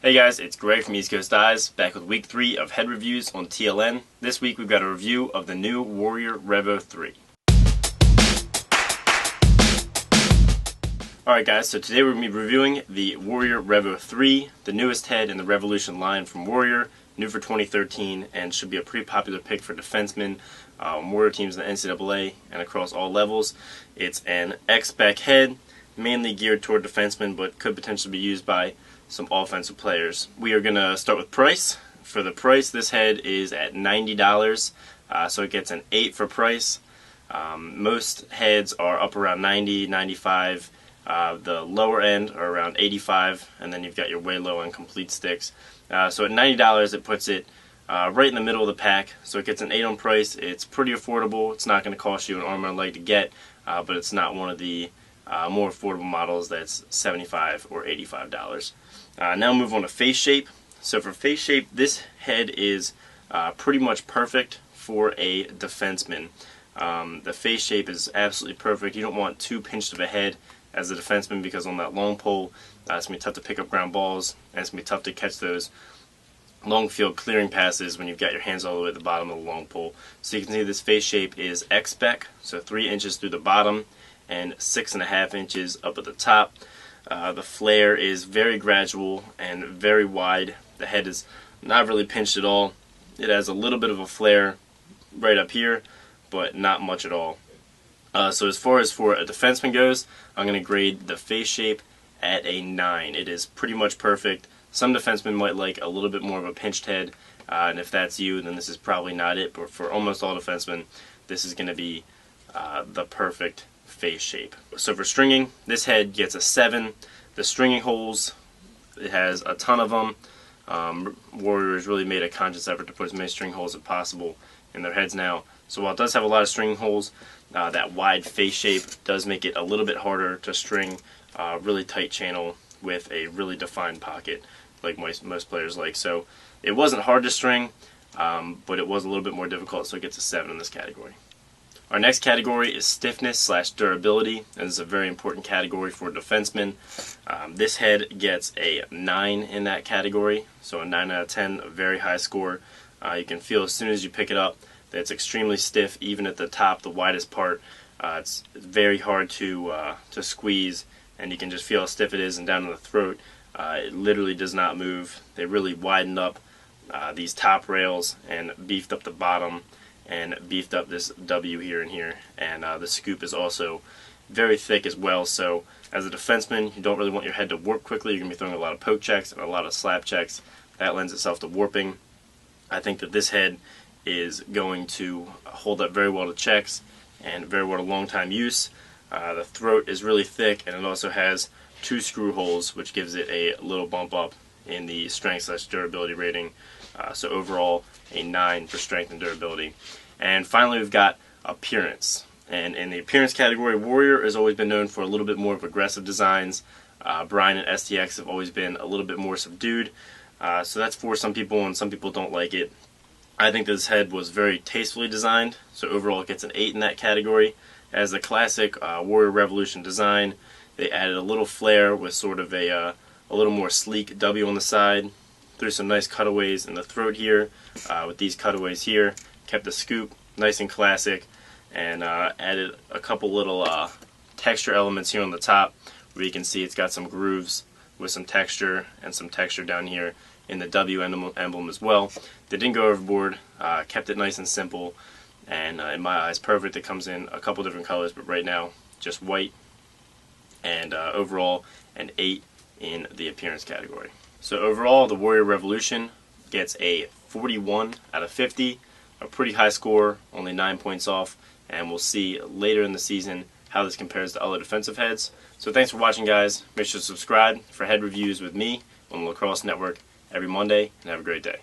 Hey guys, it's Greg from East Coast Eyes, back with week 3 of head reviews on TLN. This week we've got a review of the new Warrior Revo 3. Alright guys, so today we're going to be reviewing the Warrior Revo 3, the newest head in the Revolution line from Warrior, new for 2013, and should be a pretty popular pick for defensemen, Warrior teams in the NCAA, and across all levels. It's an X-spec head, mainly geared toward defensemen, but could potentially be used by some offensive players. We are going to start with price. For the price, this head is at $90, so it gets an 8 for price. Most heads are up around 90, 95. The lower end are around 85, and then you've got your way low and complete sticks. So at $90, it puts it right in the middle of the pack. So it gets an 8 on price. It's pretty affordable. It's not going to cost you an arm and a leg to get, but it's not one of the more affordable models that's $75 or $85. Now move on to face shape. So for face shape, this head is pretty much perfect for a defenseman. The face shape is absolutely perfect. You don't want too pinched of a head as a defenseman, because on that long pole, it's going to be tough to pick up ground balls, and it's going to be tough to catch those long field clearing passes when you've got your hands all the way at the bottom of the long pole. So you can see this face shape is X-spec, so 3 inches through the bottom and 6.5 inches up at the top. The flare is very gradual and very wide. The head is not really pinched at all. It has a little bit of a flare right up here, but not much at all. So as far as for a defenseman goes, I'm going to grade the face shape at a 9. It is pretty much perfect. Some defensemen might like a little bit more of a pinched head, and if that's you, then this is probably not it. But for almost all defensemen, this is going to be the perfect face shape. So for stringing, this head gets a 7. The stringing holes, it has a ton of them. Warrior has really made a conscious effort to put as many string holes as possible in their heads now. So while it does have a lot of string holes, that wide face shape does make it a little bit harder to string a really tight channel with a really defined pocket, like most players like. So it wasn't hard to string, but it was a little bit more difficult, so it gets a 7 in this category. Our next category is stiffness/durability, and this is a very important category for defensemen. This head gets a 9 in that category, so a 9 out of 10, a very high score. You can feel as soon as you pick it up that it's extremely stiff, even at the top, the widest part. It's very hard to squeeze, and you can just feel how stiff it is, and down in the throat, it literally does not move. They really widened up these top rails and beefed up the bottom, and beefed up this W here and here, and the scoop is also very thick as well. So as a defenseman, you don't really want your head to warp quickly. You're going to be throwing a lot of poke checks and a lot of slap checks. That lends itself to warping. I think that this head is going to hold up very well to checks and very well to long time use. The throat is really thick, and it also has 2 screw holes, which gives it a little bump up in the strength/durability rating. So overall, a 9 for strength and durability. And finally, we've got appearance. And in the appearance category, Warrior has always been known for a little bit more of aggressive designs. Brine and STX have always been a little bit more subdued. So that's for some people, and some people don't like it. I think this head was very tastefully designed, so overall it gets an 8 in that category. As a classic Warrior Revolution design, they added a little flair with sort of a little more sleek W on the side. Threw some nice cutaways in the throat here, with these cutaways here. Kept the scoop nice and classic, and added a couple little texture elements here on the top, where you can see it's got some grooves with some texture, and some texture down here in the W emblem as well. They didn't go overboard, kept it nice and simple, and in my eyes perfect. It comes in a couple different colors, but right now just white, and overall an 8 in the appearance category. So overall, the Warrior Revolution gets a 41 out of 50, a pretty high score, only 9 points off, and we'll see later in the season how this compares to other defensive heads. So thanks for watching, guys. Make sure to subscribe for head reviews with me on the Lacrosse Network every Monday, and have a great day.